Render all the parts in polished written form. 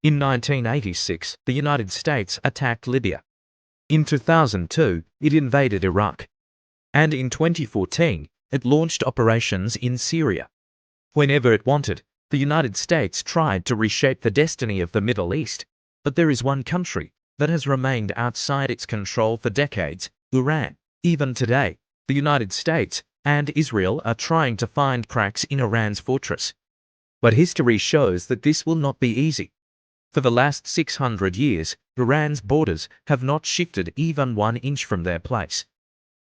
In 1986, the United States attacked Libya. In 2002, it invaded Iraq. And in 2014, it launched operations in Syria. Whenever it wanted, the United States tried to reshape the destiny of the Middle East. But there is one country that has remained outside its control for decades: Iran. Even today, the United States and Israel are trying to find cracks in Iran's fortress. But history shows that this will not be easy. For the last 600 years, Iran's borders have not shifted even 1 inch from their place.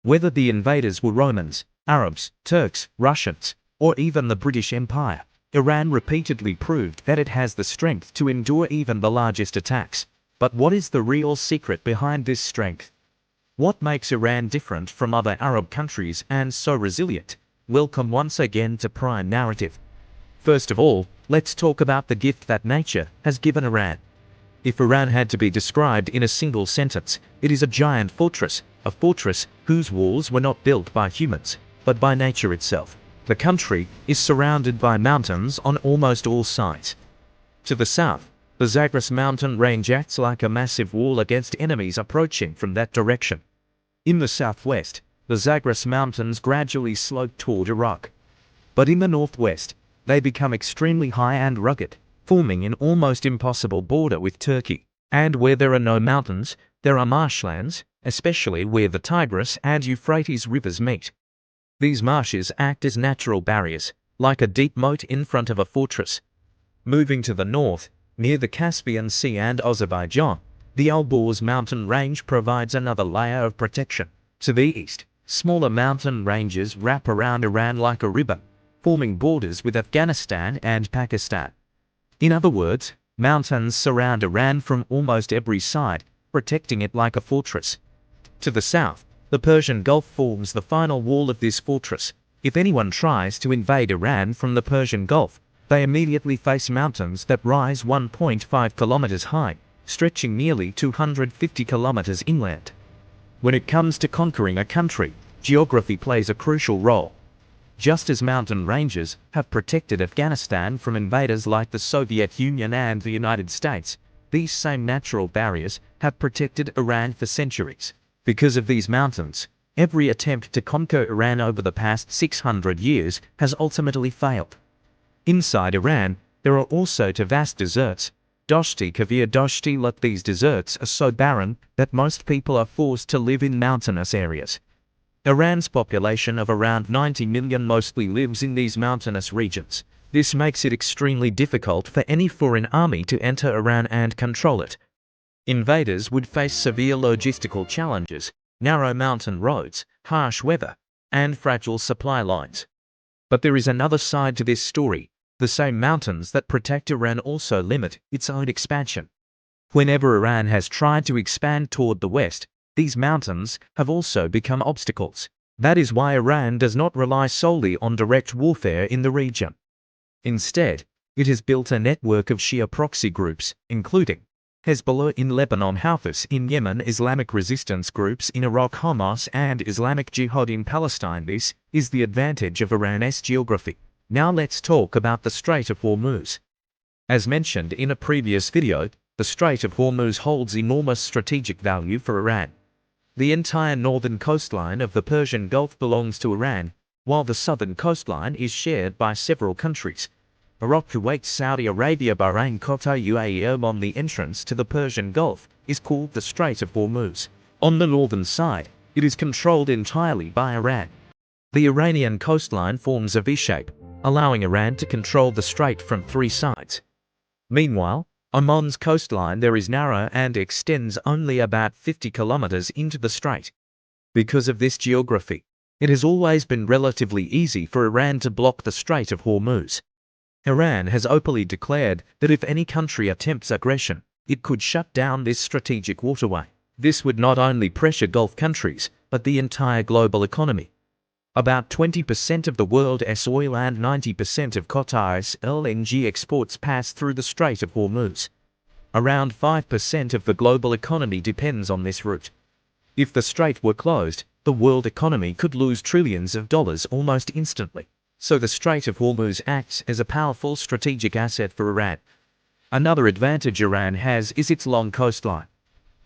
Whether the invaders were Romans, Arabs, Turks, Russians, or even the British Empire, Iran repeatedly proved that it has the strength to endure even the largest attacks. But what is the real secret behind this strength? What makes Iran different from other Arab countries and so resilient? Welcome once again to Prime Narrative. First of all, let's talk about the gift that nature has given Iran. If Iran had to be described in a single sentence, it is a giant fortress, a fortress whose walls were not built by humans, but by nature itself. The country is surrounded by mountains on almost all sides. To the south, the Zagros mountain range acts like a massive wall against enemies approaching from that direction. In the southwest, the Zagros mountains gradually slope toward Iraq. But in the northwest, they become extremely high and rugged, forming an almost impossible border with Turkey. And where there are no mountains, there are marshlands, especially where the Tigris and Euphrates rivers meet. These marshes act as natural barriers, like a deep moat in front of a fortress. Moving to the north, near the Caspian Sea and Azerbaijan, the Alborz mountain range provides another layer of protection. To the east, smaller mountain ranges wrap around Iran like a ribbon, forming borders with Afghanistan and Pakistan. In other words, mountains surround Iran from almost every side, protecting it like a fortress. To the south, the Persian Gulf forms the final wall of this fortress. If anyone tries to invade Iran from the Persian Gulf, they immediately face mountains that rise 1.5 kilometers high, stretching nearly 250 kilometers inland. When it comes to conquering a country, geography plays a crucial role. Just as mountain ranges have protected Afghanistan from invaders like the Soviet Union and the United States, these same natural barriers have protected Iran for centuries. Because of these mountains, every attempt to conquer Iran over the past 600 years has ultimately failed. Inside Iran, there are also two vast deserts, Doshti Kavir Doshti Lut. These deserts are so barren that most people are forced to live in mountainous areas. Iran's population of around 90 million mostly lives in these mountainous regions. This makes it extremely difficult for any foreign army to enter Iran and control it. Invaders would face severe logistical challenges, narrow mountain roads, harsh weather, and fragile supply lines. But there is another side to this story. The same mountains that protect Iran also limit its own expansion. Whenever Iran has tried to expand toward the west, these mountains have also become obstacles. That is why Iran does not rely solely on direct warfare in the region. Instead, it has built a network of Shia proxy groups, including Hezbollah in Lebanon, Houthis in Yemen, Islamic resistance groups in Iraq, Hamas, and Islamic Jihad in Palestine. This is the advantage of Iran's geography. Now let's talk about the Strait of Hormuz. As mentioned in a previous video, the Strait of Hormuz holds enormous strategic value for Iran. The entire northern coastline of the Persian Gulf belongs to Iran, while the southern coastline is shared by several countries: Iraq, Kuwait, Saudi Arabia, Bahrain, Qatar, UAE. On the entrance to the Persian Gulf is called the Strait of Hormuz. On the northern side, it is controlled entirely by Iran. The Iranian coastline forms a V-shape, allowing Iran to control the strait from 3 sides. Meanwhile, Oman's coastline there is narrow and extends only about 50 kilometers into the strait. Because of this geography, it has always been relatively easy for Iran to block the Strait of Hormuz. Iran has openly declared that if any country attempts aggression, it could shut down this strategic waterway. This would not only pressure Gulf countries, but the entire global economy. About 20% of the world's oil and 90% of Qatar's LNG exports pass through the Strait of Hormuz. Around 5% of the global economy depends on this route. If the strait were closed, the world economy could lose trillions of dollars almost instantly. So the Strait of Hormuz acts as a powerful strategic asset for Iran. Another advantage Iran has is its long coastline.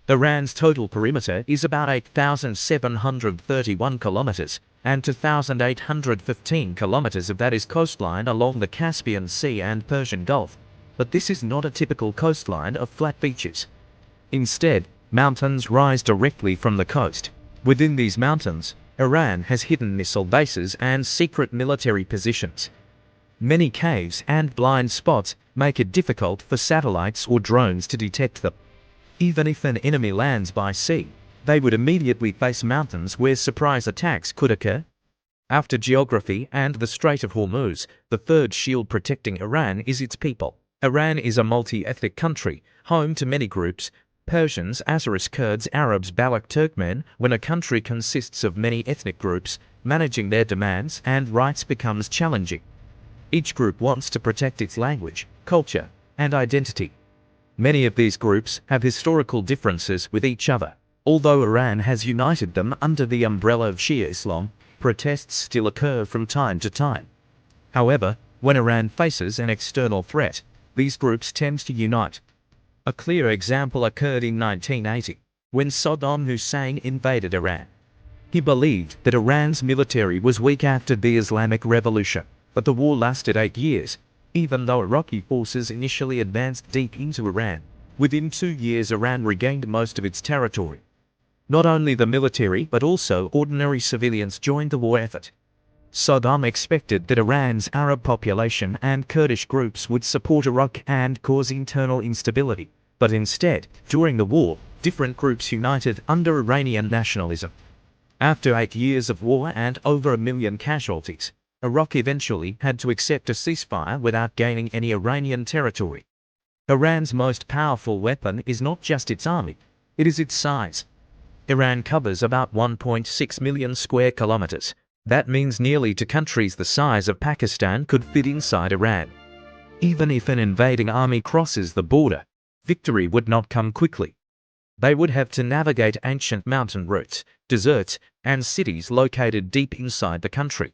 Iran's total perimeter is about 8,731 kilometers, and 2,815 kilometers of that is coastline along the Caspian Sea and Persian Gulf. But this is not a typical coastline of flat beaches. Instead, mountains rise directly from the coast. Within these mountains, Iran has hidden missile bases and secret military positions. Many caves and blind spots make it difficult for satellites or drones to detect them. Even if an enemy lands by sea, they would immediately face mountains where surprise attacks could occur. After geography and the Strait of Hormuz, the third shield protecting Iran is its people. Iran is a multi-ethnic country, home to many groups: Persians, Azeris, Kurds, Arabs, Baloch, Turkmen. When a country consists of many ethnic groups, managing their demands and rights becomes challenging. Each group wants to protect its language, culture, and identity. Many of these groups have historical differences with each other. Although Iran has united them under the umbrella of Shia Islam, protests still occur from time to time. However, when Iran faces an external threat, these groups tend to unite. A clear example occurred in 1980, when Saddam Hussein invaded Iran. He believed that Iran's military was weak after the Islamic Revolution, but the war lasted 8 years. Even though Iraqi forces initially advanced deep into Iran, within 2 years Iran regained most of its territory. Not only the military but also ordinary civilians joined the war effort. Saddam expected that Iran's Arab population and Kurdish groups would support Iraq and cause internal instability, but instead, during the war, different groups united under Iranian nationalism. After 8 years of war and over 1 million casualties, Iraq eventually had to accept a ceasefire without gaining any Iranian territory. Iran's most powerful weapon is not just its army, it is its size. Iran covers about 1.6 million square kilometers. That means nearly 2 countries the size of Pakistan could fit inside Iran. Even if an invading army crosses the border, victory would not come quickly. They would have to navigate ancient mountain routes, deserts, and cities located deep inside the country.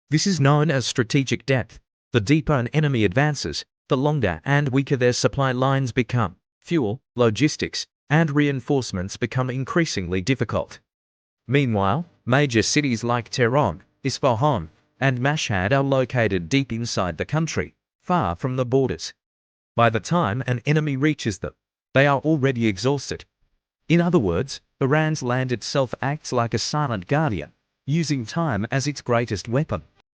This is known as strategic depth. The deeper an enemy advances, the longer and weaker their supply lines become. Fuel, logistics, and reinforcements become increasingly difficult. Meanwhile, major cities like Tehran, Isfahan, and Mashhad are located deep inside the country, far from the borders. By the time an enemy reaches them, they are already exhausted. In other words, Iran's land itself acts like a silent guardian, using time as its greatest weapon.